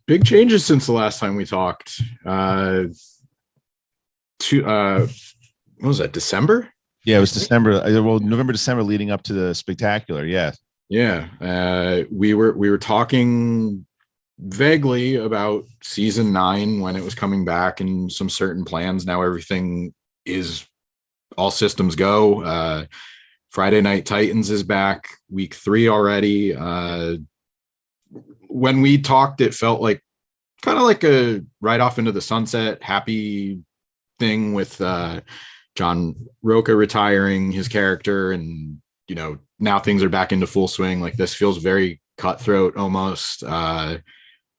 Big changes since the last time we talked. To what was that? December? Yeah, it I was think. December. Well, November, December leading up to the spectacular. Yeah. Yeah. We were talking vaguely about season 9 when it was coming back and some certain plans. Now everything is all systems go. Friday Night Titans is back, week 3 already. When we talked, it felt like kind of like a right off into the sunset, happy thing with John Roca retiring his character, and now things are back into full swing. Like this feels very cutthroat almost.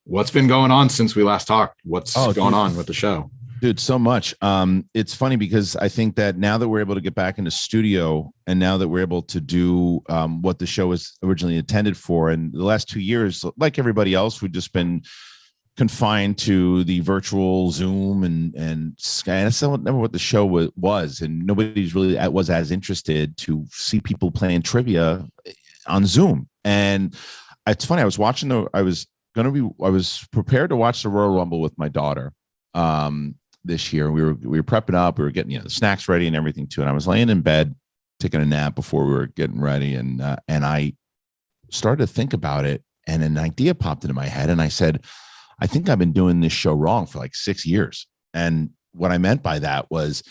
What's been going on since we last talked? What's Oh, going dude, on with the show? dude, so much. It's funny because I think that now that we're able to get back into studio, and now that we're able to do what the show was originally intended for, and the last 2 years, like everybody else, we've just been confined to the virtual Zoom and Sky. That's never what the show was, and nobody's really was as interested to see people playing trivia on Zoom. And it's funny. I was prepared to watch the Royal Rumble with my daughter this year. We were prepping up. We were getting the snacks ready and everything too. And I was laying in bed taking a nap before we were getting ready, and I started to think about it, and an idea popped into my head, and I said, I think I've been doing this show wrong for like 6 years. And what I meant by that was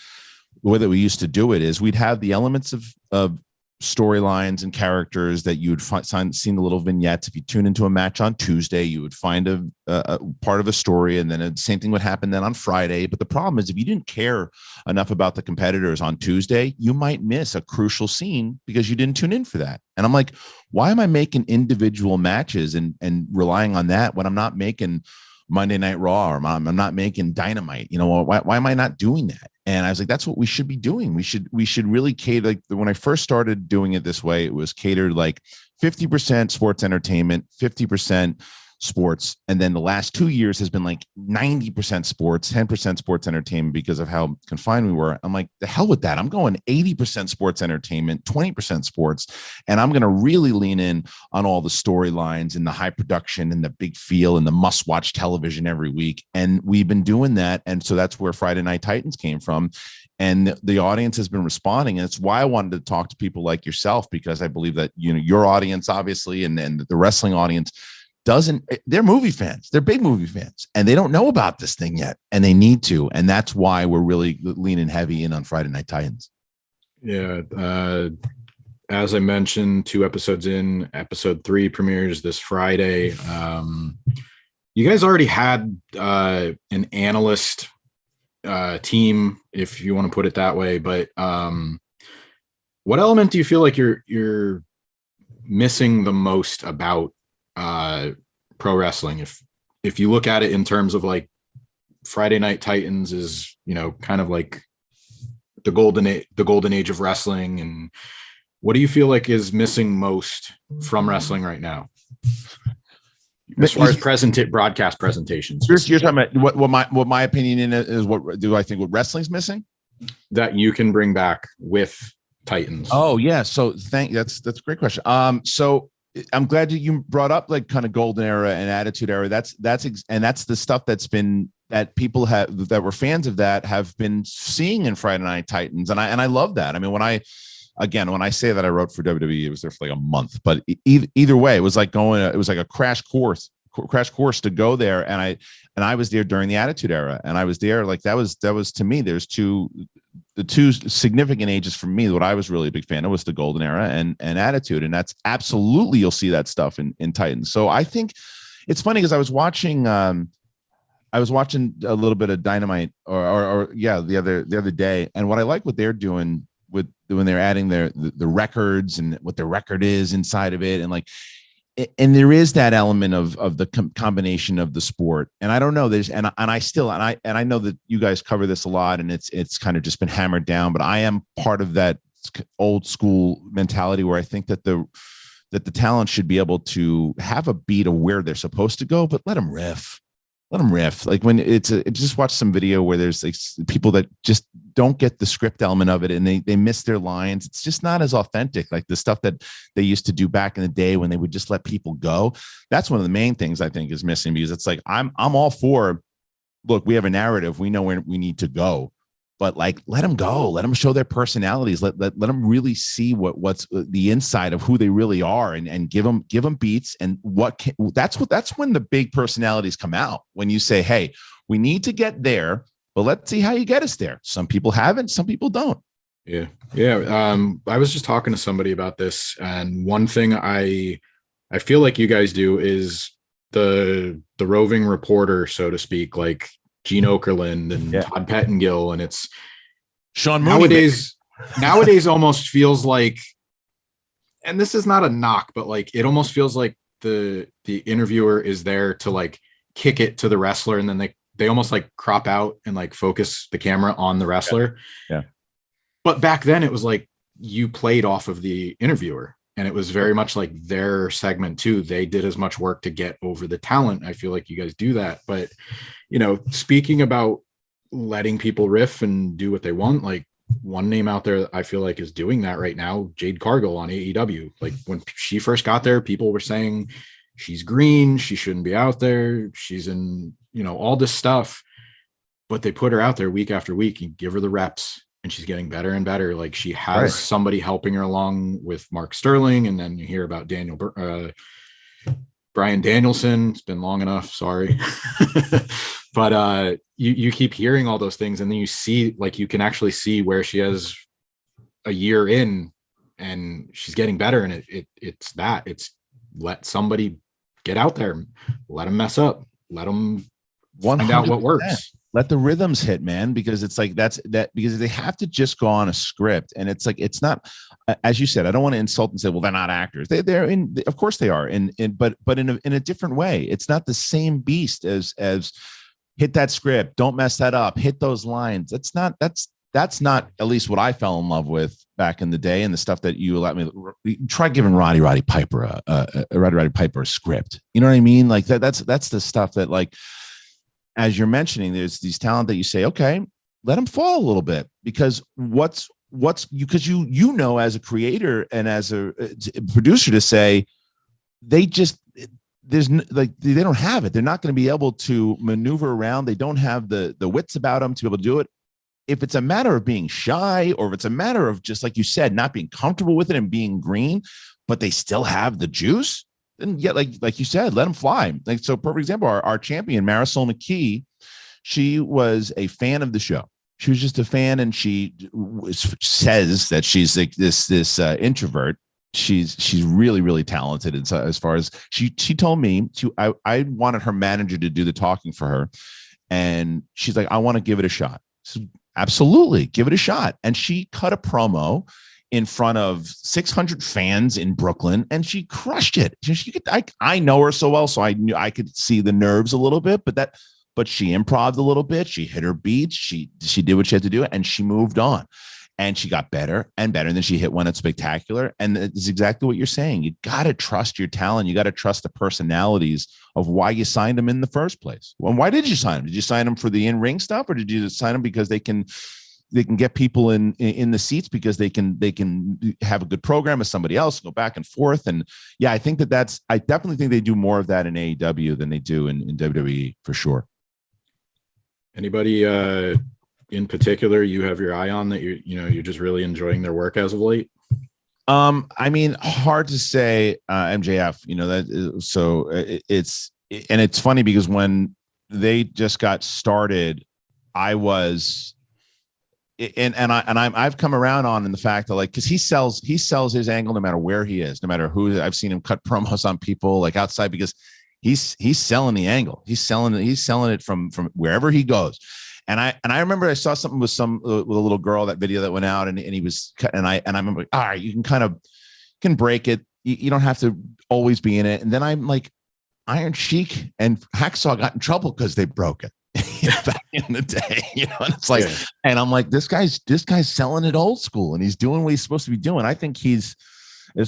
the way that we used to do it is we'd have the elements of storylines and characters that you would seen the little vignettes. If you tune into a match on Tuesday, you would find a part of a story, and then the same thing would happen then on Friday. But the problem is, if you didn't care enough about the competitors on Tuesday, you might miss a crucial scene because you didn't tune in for that. And I'm like, why am I making individual matches and relying on that when I'm not making Monday Night Raw, or I'm not making Dynamite? Why am I not doing that? And I was like, that's what we should be doing. We should really cater. Like when I first started doing it this way, it was catered like 50% sports entertainment, 50% sports. And then the last 2 years has been like 90% sports, 10% sports entertainment because of how confined we were. I'm like, the hell with that. I'm going 80% sports entertainment, 20% sports. And I'm going to really lean in on all the storylines and the high production and the big feel and the must watch television every week. And we've been doing that. And so that's where Friday Night Titans came from. And the audience has been responding. And it's why I wanted to talk to people like yourself, because I believe that, your audience, obviously, and the wrestling audience they're movie fans. They're big movie fans, and they don't know about this thing yet, and they need to. And that's why we're really leaning heavy in on Friday Night Titans. Yeah. As I mentioned, 2 episodes in, episode 3 premieres this Friday. You guys already had an analyst team, if you want to put it that way. But what element do you feel like you're missing the most about pro wrestling? If you look at it in terms of like Friday Night Titans is kind of like the golden age of wrestling, and what do you feel like is missing most from wrestling right now as far as broadcast presentations? You're talking about what my opinion in it is. What do I think what wrestling's missing that you can bring back with Titans? Oh yeah, so that's a great question. So I'm glad you brought up like kind of golden era and attitude era. That's the stuff that people that were fans of that have been seeing in Friday Night Titans, and I love that. I mean, when I say that I wrote for WWE, it was there for like a month, but either way, it was like a crash course to go there, and I was there during the Attitude Era, and I was there like that was to me. There's the two significant ages for me. What I was really a big fan of was the Golden Era and Attitude, and that's absolutely you'll see that stuff in Titans. So I think it's funny because I was watching a little bit of Dynamite or the other day, and what I like what they're doing with when they're adding the records and what their record is inside of it, and like. And there is that element of the combination of the sport, and I don't know. I know that you guys cover this a lot, and it's kind of just been hammered down. But I am part of that old school mentality where I think that the talent should be able to have a beat of where they're supposed to go, but let them riff. let them riff. Like when just watch some video where there's like people that just don't get the script element of it and they miss their lines. It's just not as authentic. Like the stuff that they used to do back in the day when they would just let people go. That's one of the main things I think is missing, because it's like, I'm all for, look, we have a narrative. We know where we need to go, but like, let them go, let them show their personalities. Let them really see what's the inside of who they really are, and give them beats. And that's when the big personalities come out. When you say, hey, we need to get there, but let's see how you get us there. Some people haven't, some people don't. Yeah. I was just talking to somebody about this, and one thing I feel like you guys do is the roving reporter, so to speak, like Gene Okerlund and Todd Pettengill, and it's Sean Mooney nowadays almost feels like, and this is not a knock, but like it almost feels like the interviewer is there to like kick it to the wrestler, and then they almost like crop out and like focus the camera on the wrestler. Yeah. But back then it was like you played off of the interviewer, and it was very much like their segment too. They did as much work to get over the talent. I feel like you guys do that. But, you know, speaking about letting people riff and do what they want, like one name out there I feel like is doing that right now, Jade Cargill on AEW. Like when she first got there, people were saying she's green, she shouldn't be out there, she's in, you know, all this stuff. But they put her out there week after week and give her the reps, and she's getting better and better. Like she has somebody helping her along with Mark Sterling. And then you hear about Brian Danielson. It's been long enough. Sorry. But you keep hearing all those things, and then you see, like, you can actually see where she has a year in and she's getting better. And it's let somebody get out there, let them mess up, let them find out what works. Let the rhythms hit, man, because it's like because they have to just go on a script. And it's like, it's not, as you said, I don't want to insult and say, well, they're not actors. They're in, of course they are. But in a different way. It's not the same beast as hit that script. Don't mess that up. Hit those lines. That's not at least what I fell in love with back in the day. And the stuff that you let me try giving Roddy Piper a script. You know what I mean? Like that's the stuff that, like, as you're mentioning, there's these talent that you say, okay, let them fall a little bit, because because you know, as a creator and as a producer, to say they don't have it. They're not going to be able to maneuver around. They don't have the wits about them to be able to do it. If it's a matter of being shy, or if it's a matter of, just like you said, not being comfortable with it and being green, but they still have the juice, then like you said, let them fly. Like, so perfect example, our champion Marisol McKee, she was a fan of the show. She was just a fan, and she says that she's like this introvert. She's really, really talented. And so, as far as she told me, I wanted her manager to do the talking for her, and she's like, I want to give it a shot. So absolutely, give it a shot. And she cut a promo in front of 600 fans in Brooklyn, and she crushed it. I know her so well, so I knew I could see the nerves a little bit, but she improv'd a little bit. She hit her beats. She did what she had to do, and she moved on, and she got better and better. And then she hit one at Spectacular. And it's exactly what you're saying. You got to trust your talent. You got to trust the personalities of why you signed them in the first place. Well, why did you sign them? Did you sign them for the in-ring stuff, or did you sign them because they can get people in the seats, because they can have a good program with somebody else, go back and forth? And yeah, I definitely think they do more of that in AEW than they do in WWE, for sure. Anybody in particular you have your eye on that you're just really enjoying their work as of late? I mean, hard to say. MJF, it's funny, because when they just got started, I've come around on in the fact that, like, because he sells his angle no matter where he is, no matter who. I've seen him cut promos on people like outside, because he's selling the angle. He's selling it from wherever he goes. And I remember I saw something with a little girl, that video that went out, and he was cut, and I remember, all right, you can break it. You don't have to always be in it. And then I'm like, Iron Sheik and Hacksaw got in trouble because they broke it back in the day, and it's like, and I'm like, this guy's selling it old school, and he's doing what he's supposed to be doing. I think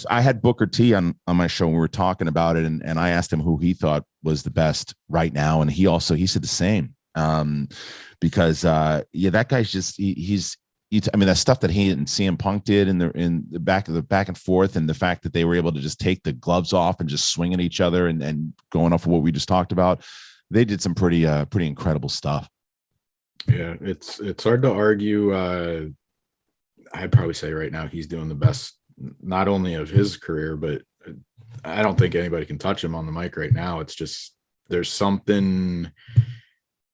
I had Booker T on my show and we were talking about it, and I asked him who he thought was the best right now, and he said the same. Because that guy's just I mean, that stuff that he and CM Punk did in the back and forth, and the fact that they were able to just take the gloves off and just swing at each other and going off of what we just talked about, they did some pretty incredible stuff. Yeah, it's hard to argue. I'd probably say right now he's doing the best, not only of his career, but I don't think anybody can touch him on the mic right now. It's just there's something.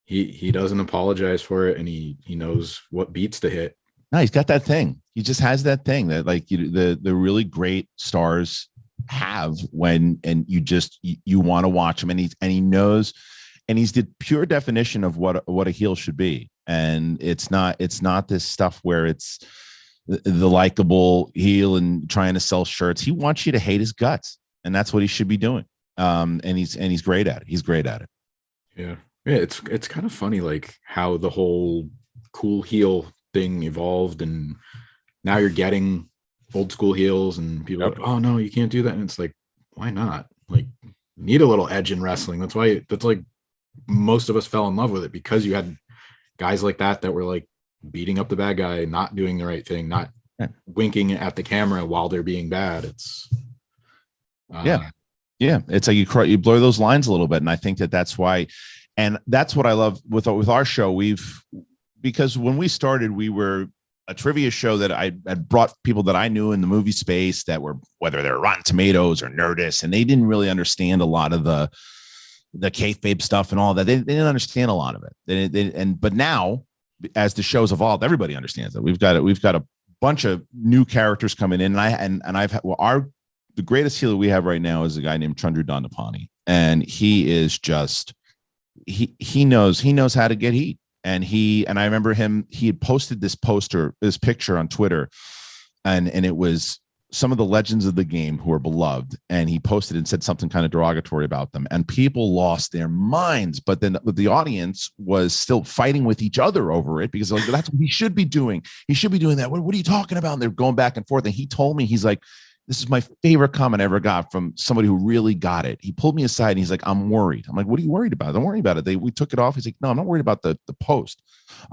He doesn't apologize for it, and he knows what beats to hit. No, he's got that thing. He just has that thing that like the really great stars have you want to watch him, and he knows, and he's the pure definition of what a heel should be. And it's not this stuff where it's the likable heel and trying to sell shirts. He wants you to hate his guts, and that's what he should be doing. And he's great at it. He's great at it. Yeah. Yeah, it's kind of funny, like how the whole cool heel thing evolved, and now you're getting old school heels, and people are like, oh no, you can't do that. And it's like, why not? Like, you need a little edge in wrestling. That's like most of us fell in love with it, because you had guys like that were like beating up the bad guy, not doing the right thing, not winking at the camera while they're being bad. It's yeah, it's like you blur those lines a little bit, and I think that's why. And that's what I love with our show. Because when we started, we were a trivia show that I had brought people that I knew in the movie space that were, whether they're Rotten Tomatoes or Nerdist, and they didn't really understand a lot of the kayfabe stuff and all that. They didn't understand a lot of it. But now, as the show's evolved, everybody understands it. We've got a bunch of new characters coming in, the greatest heel that we have right now is a guy named Chandru Dandapani, and he is just. He knows how to get heat, and I remember he had posted this picture on Twitter, and it was some of the legends of the game who are beloved, and he posted and said something kind of derogatory about them, and people lost their minds. But then the audience was still fighting with each other over it, because like, that's what he should be doing. He should be doing that. What are you talking about? And they're going back and forth, and he told me, he's like, this is my favorite comment I ever got from somebody who really got it. He pulled me aside and he's like, I'm worried. I'm like, what are you worried about? Don't worry about it. We took it off. He's like, no, I'm not worried about the post.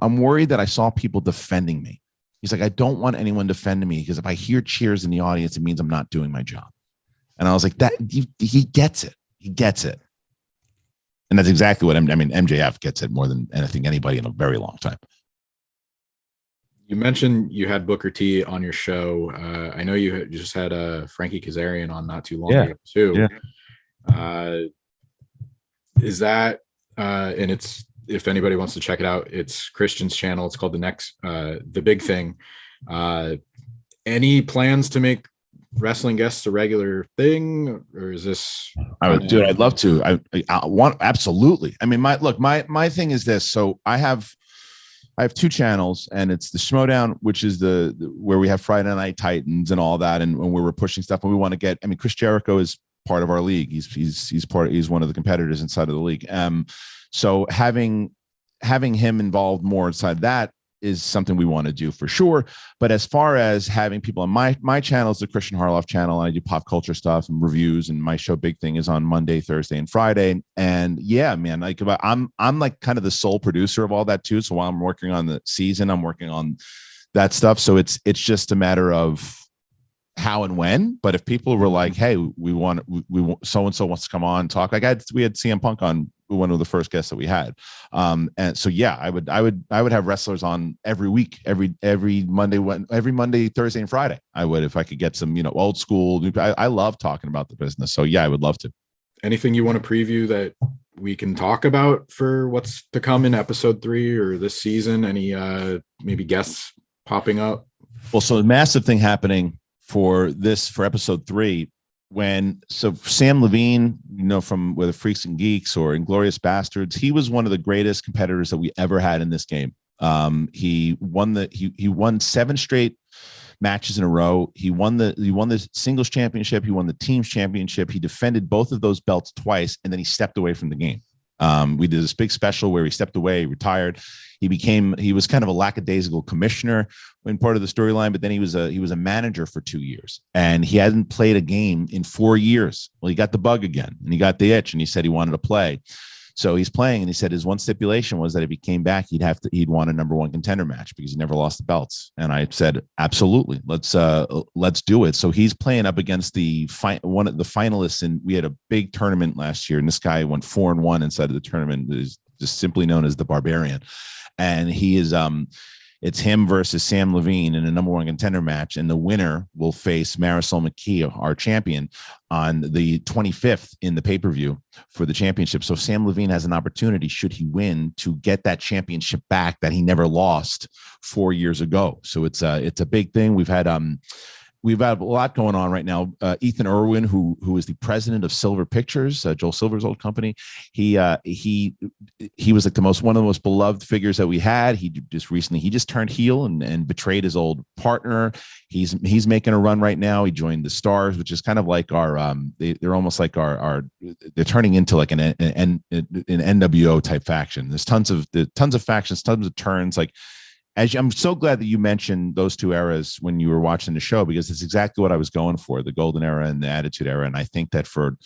I'm worried that I saw people defending me. He's like, I don't want anyone defending me, because if I hear cheers in the audience, it means I'm not doing my job. And I was like, he gets it. He gets it. And that's exactly what MJF gets it more than anything, anybody in a very long time. You mentioned you had Booker T on your show. I know you just had Frankie Kazarian on not too long ago too. Yeah. Is that and it's, if anybody wants to check it out, it's Kristian's channel. It's called The Big Thing. Any plans to make wrestling guests a regular thing, or is this? I'd love to. I want, absolutely. I mean, my thing is this. So I have two channels, and it's the Schmoedown, which is the where we have Friday Night Titans and all that, and where we're pushing stuff, and we want to get. I mean, Chris Jericho is part of our league. He's one of the competitors inside of the league. So having him involved more inside that is something we want to do for sure. But as far as having people on my channel is the Kristian Harloff channel, and I do pop culture stuff and reviews, and my show Big Thing is on Monday, Thursday, and Friday. And yeah, man, like I'm like kind of the sole producer of all that too. So while I'm working on the season, I'm working on that stuff. So it's just a matter of how and when. But if people were like, hey, we want so and so wants to come on and talk, like we had CM Punk on, one of the first guests that we had, and so yeah, I would have wrestlers on every week, every Monday, Thursday, and Friday. I would, if I could get some old school. I love talking about the business, so yeah, I would love to. Anything you want to preview that we can talk about for what's to come in episode 3 or this season? Any maybe guests popping up? Well, so a massive thing happening for episode 3. So Sam Levine, from whether Freaks and Geeks or Inglorious Bastards, he was one of the greatest competitors that we ever had in this game. He won 7 straight matches in a row. He won the singles championship. He won the teams championship. He defended both of those belts twice, and then he stepped away from the game. We did this big special where he stepped away, retired. He was kind of a lackadaisical commissioner in part of the storyline, but then he was a manager for 2 years, and he hadn't played a game in 4 years. Well, he got the bug again, and he got the itch, and he said he wanted to play. So he's playing, and he said his one stipulation was that if he came back, he'd want a number one contender match because he never lost the belts. And I said, absolutely, let's do it. So he's playing up against one of the finalists, and we had a big tournament last year, and this guy went 4-1 inside of the tournament. That is just simply known as the Barbarian, and he is it's him versus Sam Levine in a number one contender match, and the winner will face Marisol McKee, our champion, on the 25th in the pay-per-view for the championship. So Sam Levine has an opportunity, should he win, to get that championship back that he never lost 4 years ago. So it's a big thing. We've had a lot going on right now. Ethan Irwin, who is the president of Silver Pictures, Joel Silver's old company, he was like one of the most beloved figures that we had. He just turned heel and betrayed his old partner. He's making a run right now. He joined the Stars, which is kind of like our they're almost like our they're turning into like an NWO type faction. There's tons of factions, tons of turns. Like, I'm so glad that you mentioned those two eras when you were watching the show, because it's exactly what I was going for, the golden era and the attitude era. And I think that for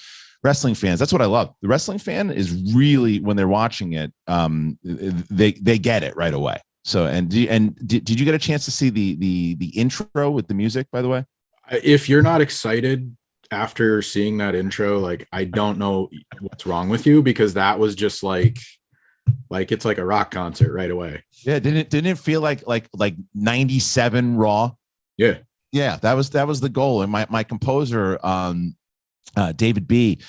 wrestling fans, that's what I love. The wrestling fan is really, when they're watching it, they get it right away. So, did you get a chance to see the intro with the music, by the way? If you're not excited after seeing that intro, like, I don't know what's wrong with you, because that was just like it's like a rock concert right away. Yeah, didn't it feel like 97 Raw? Yeah, that was the goal. And my composer, David B,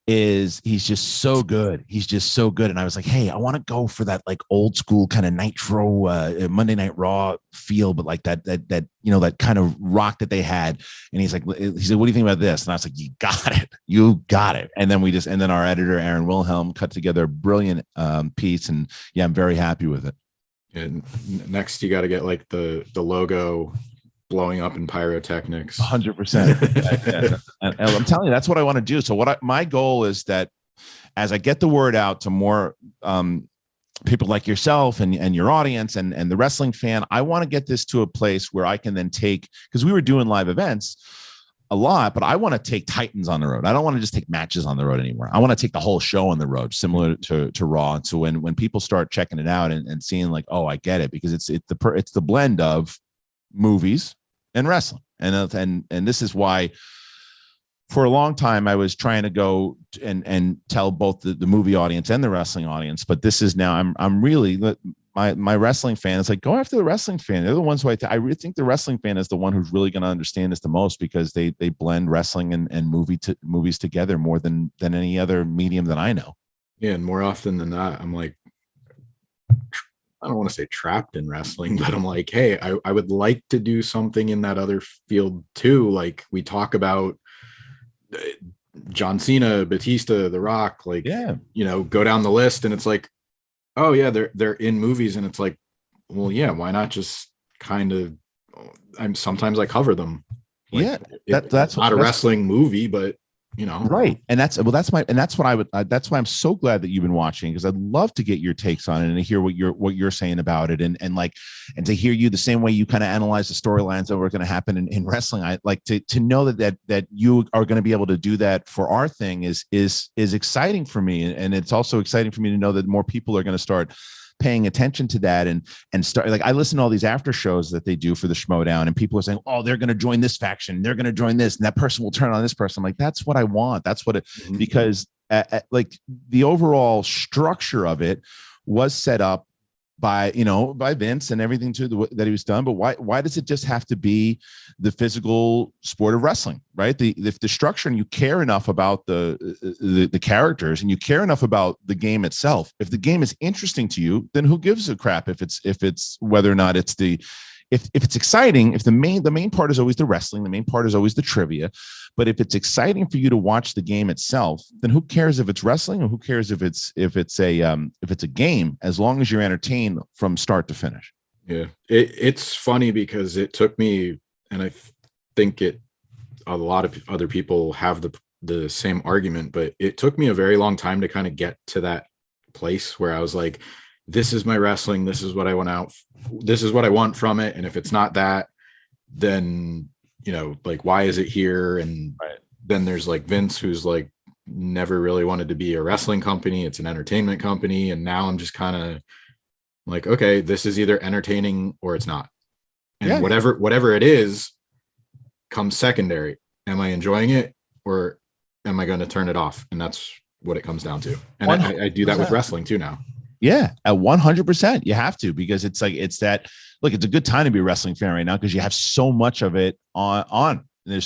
he's just so good. And I was like, hey, I want to go for that like old school kind of Nitro, Monday Night Raw feel, but like that that kind of rock that they had. And he said, what do you think about this? And I was like, you got it. And then our editor Aaron Wilhelm cut together a brilliant piece, and yeah, I'm very happy with it. And next you got to get like the logo blowing up in pyrotechnics. 100%. And I'm telling you, that's what I want to do. So my goal is that as I get the word out to more people like yourself and your audience and the wrestling fan, I want to get this to a place where I can then take, because we were doing live events a lot, but I want to take Titans on the road. I don't want to just take matches on the road anymore. I want to take the whole show on the road, similar to Raw. And so when people start checking it out and seeing like, oh, I get it, because it's the blend of movies and wrestling. And this is why for a long time I was trying to go and tell both the movie audience and the wrestling audience, but this is now I'm really, my wrestling fan is like, go after the wrestling fan. They're the ones who I really think the wrestling fan is the one who's really going to understand this the most, because they blend wrestling and movies together more than any other medium that I know. Yeah, and more often than not, I'm like, I don't want to say trapped in wrestling, but I'm like, hey, I would like to do something in that other field too. Like, we talk about John Cena, Batista, The Rock, like, yeah, go down the list, and it's like, oh yeah, they're in movies, and it's like, well, yeah, why not just kind of, sometimes I cover them. Like, yeah, that's not a wrestling movie, but right. And that's why I'm so glad that you've been watching, because I'd love to get your takes on it and to hear what you're saying about it, and to hear you the same way you kind of analyze the storylines that were going to happen in wrestling. I like to know that you are going to be able to do that for our thing is exciting for me, and it's also exciting for me to know that more people are going to start paying attention to that and start, like, I listen to all these after shows that they do for the Schmoedown, and people are saying, oh, they're going to join this faction, they're going to join this, and that person will turn on this person. I'm like, that's what I want. That's what it, because like the overall structure of it was set up by Vince and everything that he was done. But why does it just have to be the physical sport of wrestling, right? The structure, and you care enough about the characters, and you care enough about the game itself. If the game is interesting to you, then who gives a crap if it's whether or not it's if it's exciting, if the main part is always the wrestling, the main part is always the trivia. But if it's exciting for you to watch the game itself, then who cares if it's wrestling, or who cares if it's a game, as long as you're entertained from start to finish. Yeah, it's funny because it took me, and I think a lot of other people have the same argument, but it took me a very long time to kind of get to that place where I was like, this is my wrestling. This is what I want out. This is what I want from it. And if it's not that, then, you know, like, why is it here? And then there's like Vince, who's like never really wanted to be a wrestling company. It's an entertainment company. And now I'm just kind of like, okay, this is either entertaining or it's not. And whatever it is comes secondary. Am I enjoying it, or am I going to turn it off? And that's what it comes down to. And I do that with wrestling too now. Yeah, at 100%. You have to, because it's like, it's that, look, it's a good time to be a wrestling fan right now because you have so much of it on. And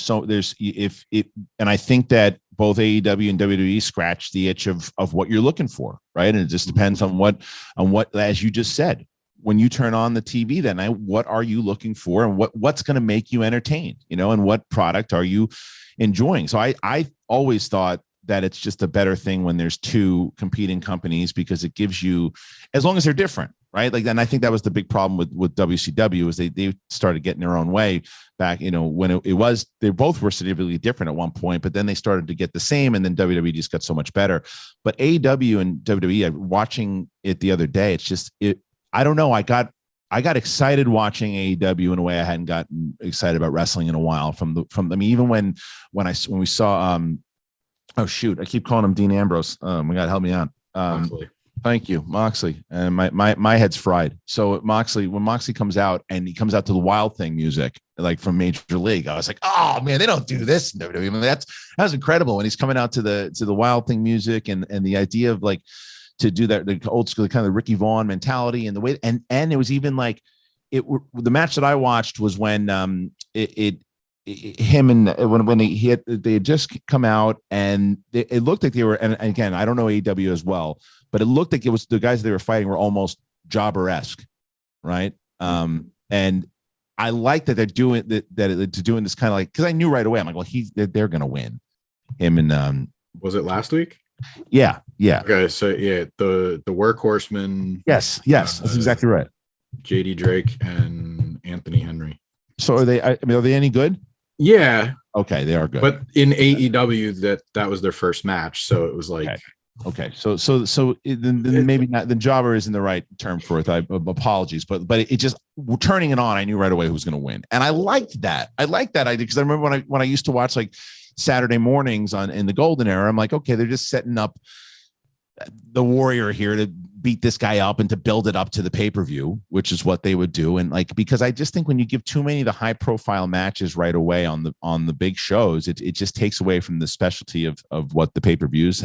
I think that both AEW and WWE scratch the itch of what you're looking for, right? And it just depends on what, as you just said, when you turn on the TV, then what are you looking for, and what's going to make you entertained, you know, and what product are you enjoying? So I always thought that it's just a better thing when there's two competing companies, because it gives you, as long as they're different, right? Like, and I think that was the big problem with WCW, is they started getting their own way back, you know, when it was, they both were significantly different at one point, but then they started to get the same, and then WWE just got so much better. But AEW and WWE, watching it the other day, it's just, I don't know, I got excited watching AEW in a way I hadn't gotten excited about wrestling in a while. I mean, even when we saw oh shoot, I keep calling him Dean Ambrose. My God, help me out. Thank you, Moxley. And my head's fried. So when Moxley comes out, and he comes out to the Wild Thing music, like from Major League, I was like, oh man, they don't do this in WWE. I mean, that was incredible when he's coming out to the Wild Thing music, and the idea of like to do that, the old school kind of Ricky Vaughn mentality, and the way, and it was even like the match that I watched was when him and when they had just come out, and it looked like they were, and again, I don't know AEW as well, but it looked like it was the guys they were fighting were almost jobber-esque, right? And I like that they're doing that they're doing this kind of like, because I knew right away, I'm like, well, they're gonna win. Him and was it last week? Yeah. Okay, so yeah, the Workhorsemen. Yes, that's exactly right. JD Drake and Anthony Henry. So are they? I mean, are they any good? Yeah. Okay, they are good. But in AEW, that was their first match, so it was like. Okay. So then maybe not. Then jobber isn't the right term for it. Apologies, but it just, turning it on, I knew right away who was going to win, and I liked that. I liked that idea, because I remember when I used to watch like Saturday mornings in the Golden Era, I'm like, okay, they're just setting up the Warrior here to beat this guy up and to build it up to the pay-per-view, which is what they would do. And like, because I just think when you give too many of the high profile matches right away on the big shows, it just takes away from the specialty of what the pay-per-views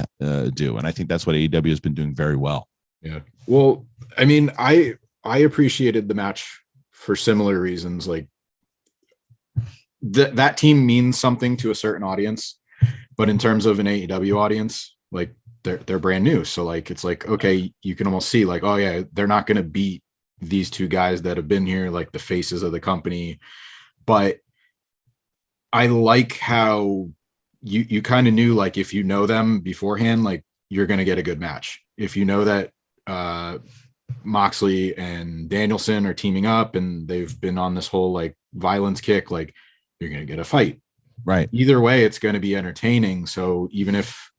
do. And I think that's what AEW has been doing very well. Yeah. Well, I mean, I appreciated the match for similar reasons. Like, that team means something to a certain audience, but in terms of an AEW audience, like they're brand new. So like, it's like, okay, you can almost see like, oh yeah, they're not going to beat these two guys that have been here, like the faces of the company. But I like how you kind of knew, like, if you know them beforehand, like you're going to get a good match. If you know that Moxley and Danielson are teaming up and they've been on this whole like violence kick, like you're going to get a fight. Right. Either way, it's going to be entertaining. So even if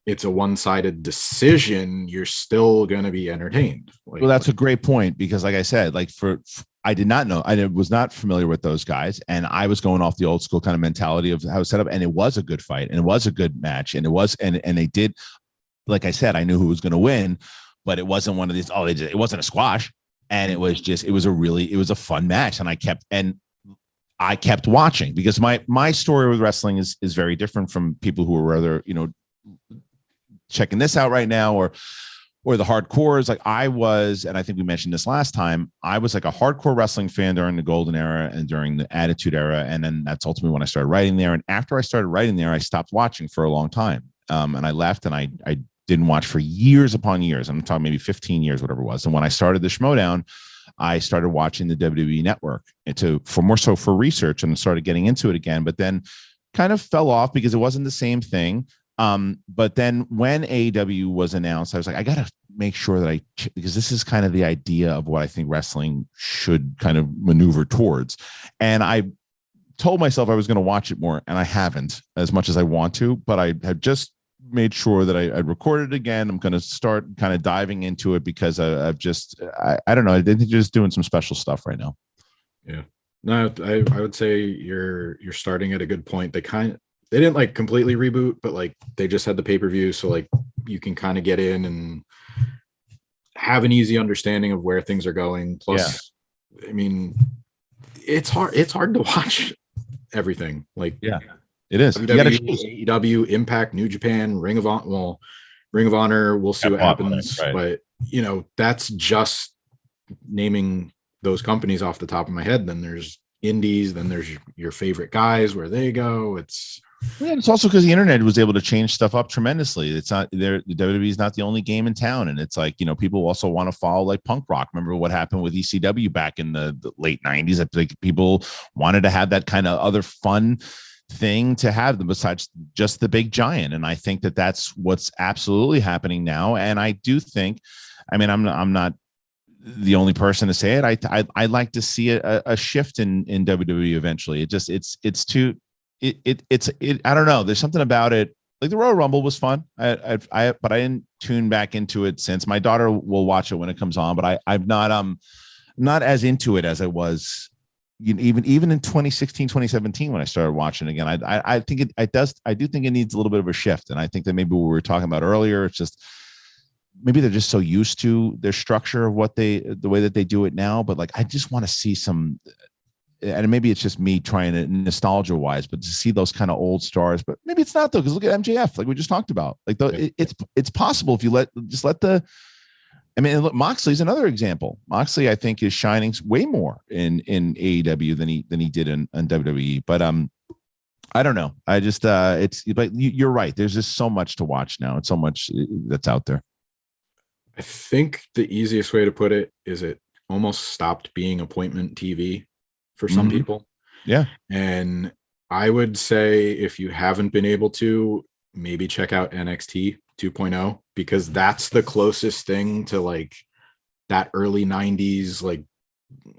it's a one-sided decision, you're still going to be entertained. Like, well, that's a great point, because like I said, like I did not know, I was not familiar with those guys, and I was going off the old school kind of mentality of how it's set up, and it was a good fight, and it was a good match, and it was, and they did, like I said, I knew who was going to win, but it wasn't one of these, it wasn't a squash, and it was a fun match, and I kept watching, because my story with wrestling is very different from people who are rather, checking this out right now, or the hardcores. Like I was, and I think we mentioned this last time, I was like a hardcore wrestling fan during the Golden Era and during the Attitude Era. And then that's ultimately when I started writing there. And after I started writing there, I stopped watching for a long time. And I left, and I didn't watch for years upon years. I'm talking maybe 15 years, whatever it was. And when I started the Schmoedown, I started watching the WWE Network for research, and started getting into it again, but then kind of fell off because it wasn't the same thing. But then when AEW was announced, I was like, I got to make sure that because this is kind of the idea of what I think wrestling should kind of maneuver towards. And I told myself I was going to watch it more, and I haven't as much as I want to, but I have just made sure that I recorded again. I'm going to start kind of diving into it because I've just, I don't know. They're just doing some special stuff right now. Yeah. No, I would say you're starting at a good point. They didn't like completely reboot, but like they just had the pay-per-view. So like you can kind of get in and have an easy understanding of where things are going. Plus, I mean, it's hard to watch everything. Like, yeah, it is. WWE, AEW, Impact, New Japan, Ring of Honor. Well, Ring of Honor, we'll see what happens. Right. But you know, that's just naming those companies off the top of my head. Then there's indies, then there's your favorite guys, where they go. It's also because the internet was able to change stuff up tremendously. It's not there. The WWE is not the only game in town. And it's like, you know, people also want to follow like punk rock. Remember what happened with ECW back in the late 90s? Like people wanted to have that kind of other fun thing to have them besides just the big giant. And I think that that's what's absolutely happening now. And I do think, I mean, I'm not the only person to say it. I'd like to see a shift in WWE eventually. It's I don't know. There's something about it. Like the Royal Rumble was fun. But I didn't tune back into it since. My daughter will watch it when it comes on, but I'm not as into it as I was, you know, even in 2016, 2017 when I started watching again. I think I do think it needs a little bit of a shift, and I think that maybe what we were talking about earlier, it's just maybe they're just so used to their structure of the way that they do it now. But like I just want to see some. And maybe it's just me trying to nostalgia wise, but to see those kind of old stars, but maybe it's not though. Cause look at MJF, like we just talked about, like it's possible if you let I mean, look, Moxley's another example. Moxley, I think, is shining way more in AEW than he did in WWE, but, I don't know. I just, but you're right. There's just so much to watch now. It's so much that's out there. I think the easiest way to put it is it almost stopped being appointment TV for some people. Yeah. And I would say if you haven't been able to, maybe check out NXT 2.0, because that's the closest thing to like that early 90s, like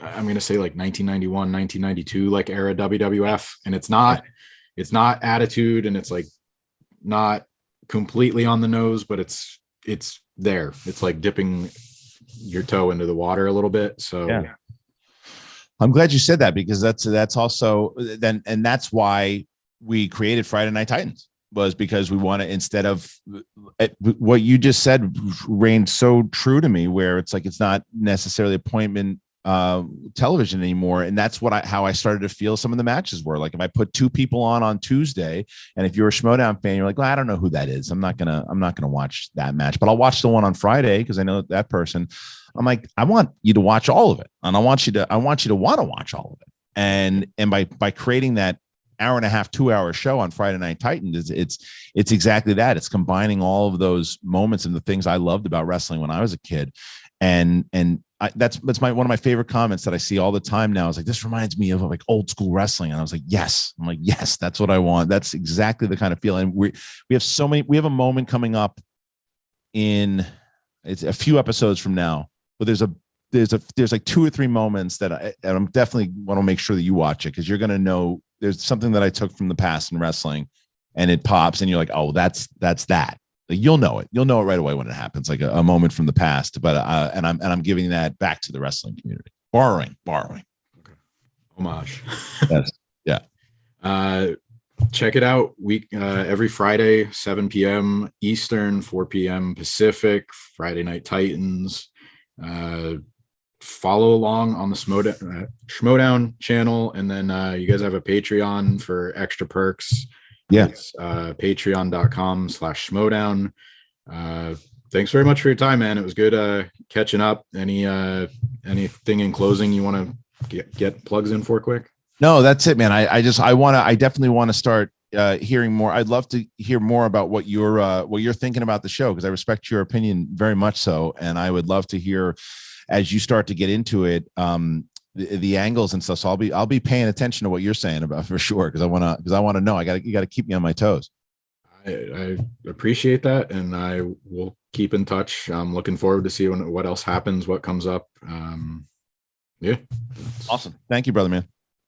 I'm going to say like 1991, 1992, like era WWF. And it's not attitude, and it's like not completely on the nose, but it's there. It's like dipping your toe into the water a little bit. So yeah. I'm glad you said that, because that's also then, and that's why we created Friday Night Titans, was because we want to, instead of what you just said reigned so true to me, where it's like it's not necessarily appointment television anymore. And that's how I started to feel some of the matches were. Like if I put two people on Tuesday, and if you're a Schmoedown fan, you're like, well, I don't know who that is. I'm not gonna watch that match, but I'll watch the one on Friday because I know that person. I'm like, I want you to watch all of it, and I want you to want to watch all of it. And by creating that hour and a half, 2 hour show on Friday Night Titans, it's exactly that. It's combining all of those moments and the things I loved about wrestling when I was a kid. And that's one of my favorite comments that I see all the time now. Is like, this reminds me of like old school wrestling. And I was like, yes. I'm like, yes, that's what I want. That's exactly the kind of feeling. We have a moment coming up it's a few episodes from now, but there's like 2 or 3 moments that I'm definitely want to make sure that you watch it, because you're going to know there's something that I took from the past in wrestling, and it pops, and you're like, oh, that's that. Like, you'll know it right away when it happens, like a moment from the past. But and I'm giving that back to the wrestling community, borrowing. Okay. Homage. Yes. Yeah. Check it out every Friday, 7 p.m. Eastern, 4 p.m. Pacific. Friday Night Titans. Follow along on the Schmoedown channel, and then you guys have a Patreon for extra perks. Yeah. It's patreon.com/Schmoedown. Thanks very much for your time, man. It was good catching up. Anything in closing you want to get plugs in for quick? No, that's it, man. I definitely want to start hearing more. I'd love to hear more about what you're thinking about the show, because I respect your opinion very much so, and I would love to hear as you start to get into it, the angles and stuff. So I'll be paying attention to what you're saying about, for sure, because I want to know. You got to keep me on my toes. I appreciate that, and I will keep in touch. I'm looking forward to see what else happens, what comes up. Yeah. Awesome. Thank you, brother, man.